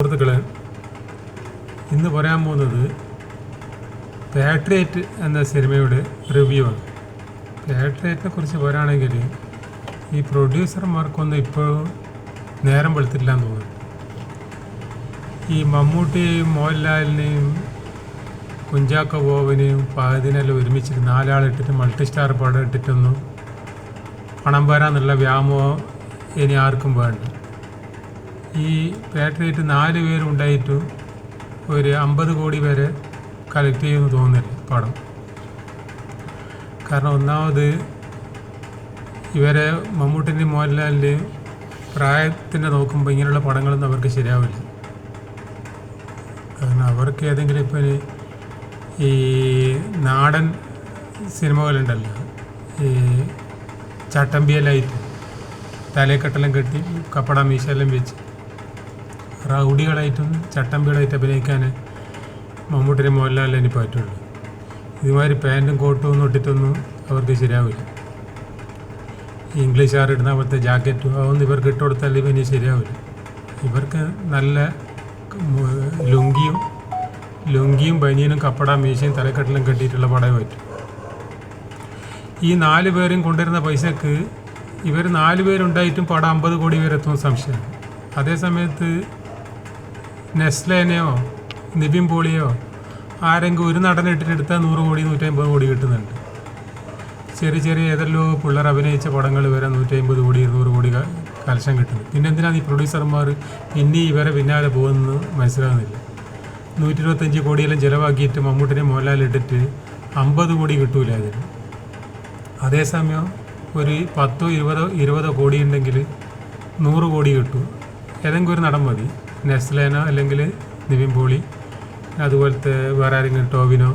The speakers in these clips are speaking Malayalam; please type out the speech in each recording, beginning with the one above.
സുഹൃത്തുക്കളെ, ഇന്ന് പറയാൻ പോകുന്നത് പാട്രിയറ്റ് എന്ന സിനിമയുടെ റിവ്യൂ ആണ്. പാട്രിയറ്റിനെ കുറിച്ച് പറയുകയാണെങ്കിൽ ഈ പ്രൊഡ്യൂസർമാർക്കൊന്നും ഇപ്പോഴും നേരം വെളുത്തില്ല എന്ന് തോന്നുന്നു. ഈ മമ്മൂട്ടിയെയും മോഹൻലാലിനെയും കുഞ്ചാക്കോ ബോബനെയും ഫഹദിനെല്ലാം ഒരുമിച്ചിട്ട് നാലാളിട്ടിട്ട് മൾട്ടി സ്റ്റാർ പടം ഇട്ടിട്ടൊന്നും പണം വരാന്നുള്ള വ്യാമോഹം ഇനി ആർക്കും വേണ്ട. ഈ പാട്രിയറ്റ് 4 പേരുണ്ടായിട്ടും ഒരു 50 കോടി വരെ കളക്ട് ചെയ്യുമെന്ന് തോന്നുന്നില്ല പടം. കാരണം ഒന്നാമത് ഇവരെ മമ്മൂട്ടിൻ്റെയും മോഹൻലാലിൻ്റെയും പ്രായത്തിൻ്റെ നോക്കുമ്പോൾ ഇങ്ങനെയുള്ള പടങ്ങളൊന്നും അവർക്ക് ശരിയാവില്ല. കാരണം അവർക്ക് ഏതെങ്കിലും ഇപ്പം ഈ നാടൻ സിനിമകളുണ്ടല്ലോ, ഈ ചട്ടമ്പിയെല്ലായിട്ട് തലക്കെട്ടെല്ലാം കെട്ടി കപ്പട മീശയെല്ലാം വെച്ച് റൗഡികളായിട്ടും ചട്ടമ്പികളായിട്ട് അഭിനയിക്കാൻ മമ്മൂട്ടിനെ മോഹൻലാലിനെ ഇനി പറ്റുള്ളൂ. ഇതുമാതിരി പാൻറ്റും കോട്ടും ഒന്നും ഇട്ടിട്ടൊന്നും അവർക്ക് ശരിയാവില്ല. ഇംഗ്ലീഷുകാർ ഇടുന്ന പോലത്തെ ജാക്കറ്റും അതൊന്നും ഇവർക്ക് ഇട്ടുകൊടുത്താൽ ഇനി ശരിയാവില്ല. ഇവർക്ക് നല്ല ലുങ്കിയും ബനിയനും കപ്പട മീശയും തലക്കെട്ടിലും കെട്ടിയിട്ടുള്ള പടമേ പറ്റും. ഈ 4 പേരും കൊണ്ടുവരുന്ന പൈസക്ക് ഇവർ 4 പേരുണ്ടായിട്ടും പടം 50 കോടി വരെ എത്തുന്ന സംശയമാണ്. അതേസമയത്ത് നെസ്ലേനെയോ നിവിൻ പോളിയോ ആരെങ്കിലും ഒരു നടനെ ഇട്ടിട്ടെടുത്താൽ 100 കോടി 150 കോടി കിട്ടുന്നുണ്ട്. ചെറിയ ഏതെല്ലോ പിള്ളേർ അഭിനയിച്ച പടങ്ങൾ വരെ 150 കോടി 200 കോടി കലക്ഷൻ കിട്ടുന്നു. പിന്നെ എന്തിനാണ് ഈ പ്രൊഡ്യൂസർമാർ ഇനി ഇവരെ പിന്നാലെ പോകുന്നത് മനസ്സിലാകുന്നില്ല. 125 കോടിയെല്ലാം ചിലവാക്കിയിട്ട് മമ്മൂട്ടിനെ മോഹൻലാലിട്ടിട്ട് 50 കോടി കിട്ടൂല അതിന്. അതേസമയം ഒരു 10-20 കോടി ഉണ്ടെങ്കിൽ 100 കോടി കിട്ടും. ഏതെങ്കിലും ഒരു നടൻ മതി, നെസ്ലേനോ അല്ലെങ്കിൽ നിവിൻ പോളി, അതുപോലത്തെ വേറെ ആരെങ്കിലും ടോവിനോ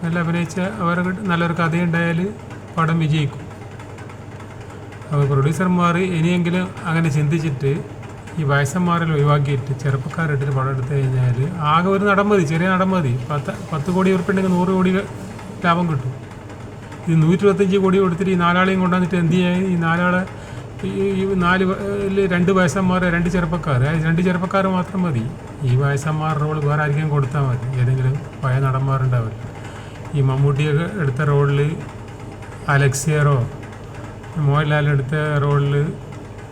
എല്ലാം അഭിനയിച്ച അവർക്ക് നല്ലൊരു കഥയുണ്ടായാൽ പടം വിജയിക്കും. അപ്പോൾ പ്രൊഡ്യൂസർമാർ ഇനിയെങ്കിലും അങ്ങനെ ചിന്തിച്ചിട്ട് ഈ വയസ്സന്മാരെല്ലാം ഒഴിവാക്കിയിട്ട് ചെറുപ്പക്കാരിട്ടിട്ട് പടം എടുത്തു കഴിഞ്ഞാൽ ആകെ ഒരു നടൻ മതി, ചെറിയ നടൻ മതി. 10 കോടി ഉറുപ്പിണ്ടെങ്കിൽ 100 കോടി ലാഭം കിട്ടും. ഇത് 125 കോടി കൊടുത്തിട്ട് ഈ 4 ആളെയും കൊണ്ടുവന്നിട്ട് എന്ത് ചെയ്യാൻ? ഈ 4 ആളെ ഈ 2 വയസ്സന്മാർ 2 ചെറുപ്പക്കാർ 2 ചെറുപ്പക്കാർ മാത്രം മതി. ഈ വയസ്സന്മാരുടെ റോൾ വേറെ ആയിരിക്കും കൊടുത്താൽ മതി. ഏതെങ്കിലും പഴയ നടന്മാരുണ്ടാവില്ല. ഈ മമ്മൂട്ടിയൊക്കെ എടുത്ത റോളിൽ അലക്സിയറോ മോഹൻലാൽ എടുത്ത റോളിൽ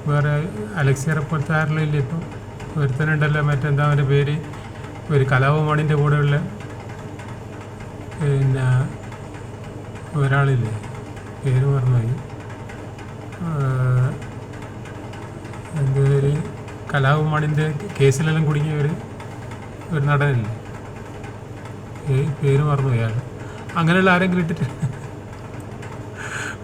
വേറെ അലക്സിയറെ പോലത്തെ ആരെല്ലാം ഇല്ല. ഇപ്പം ഒരുത്തനുണ്ടല്ലോ, മറ്റെന്താ അവൻ്റെ പേര്, ഒരു കലാഭവമണിൻ്റെ കൂടെയുള്ള പിന്നെ ഒരാളില്ലേ, പേര് മറന്നുപോയി, എന്ത് പേര്, കലാഭവമണിൻ്റെ കേസിലെല്ലാം കുടുങ്ങിയ ഒരു നടനില്ലേ, പേര് മറന്നുപോയി അയാൾ. അങ്ങനെയുള്ള ആരെങ്കിലും ഇട്ടിട്ട്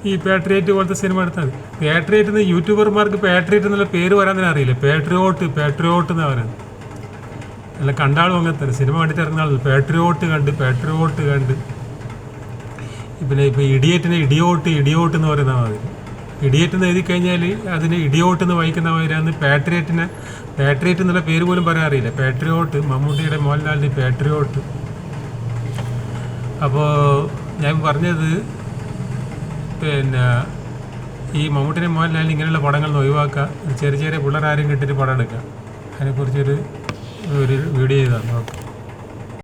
ഈ പാട്രിയറ്റ് പോലത്തെ സിനിമ എടുത്താൽ മതി. പാട്രിയറ്റ് എന്ന് യൂട്യൂബർമാർക്ക് പാട്രിയറ്റ് എന്നുള്ള പേര് വരാൻ തന്നെ അറിയില്ല. പാട്രിയോട്ട് എന്ന് പറയുന്നത് അല്ല, കണ്ടാളും അങ്ങനെ തന്നെ. സിനിമ കണ്ടിട്ട് ഇറങ്ങുന്ന ആളല്ല, പാട്രിയോട്ട് കണ്ട്. പിന്നെ ഇപ്പോൾ ഇഡിയറ്റിനെ ഇഡിയോട്ട് എന്ന് പറയുന്ന മാതിരി, ഇഡിയറ്റ് എന്ന് എഴുതി കഴിഞ്ഞാൽ അതിന് ഇഡിയോട്ട് എന്ന് വായിക്കുന്ന മാതിരിയാണ് പാട്രിയറ്റ് എന്നുള്ള പേര് പോലും പറയാൻ അറിയില്ല. പാട്രിയോട്ട്, മമ്മൂട്ടിയുടെ മോഹൻലാലിൻ്റെ പാട്രിയോട്ട്. അപ്പോൾ ഞാൻ പറഞ്ഞത്, പിന്നെ ഈ മമ്മൂട്ടിനെ മോഹൻലാലിന് ഇങ്ങനെയുള്ള പടങ്ങൾ ഒഴിവാക്കുക, ചെറിയ പിള്ളേർ ആരും കിട്ടിയിട്ട് പടം എടുക്കുക. അതിനെക്കുറിച്ചൊരു വീഡിയോ ചെയ്താണ്. ഓക്കെ.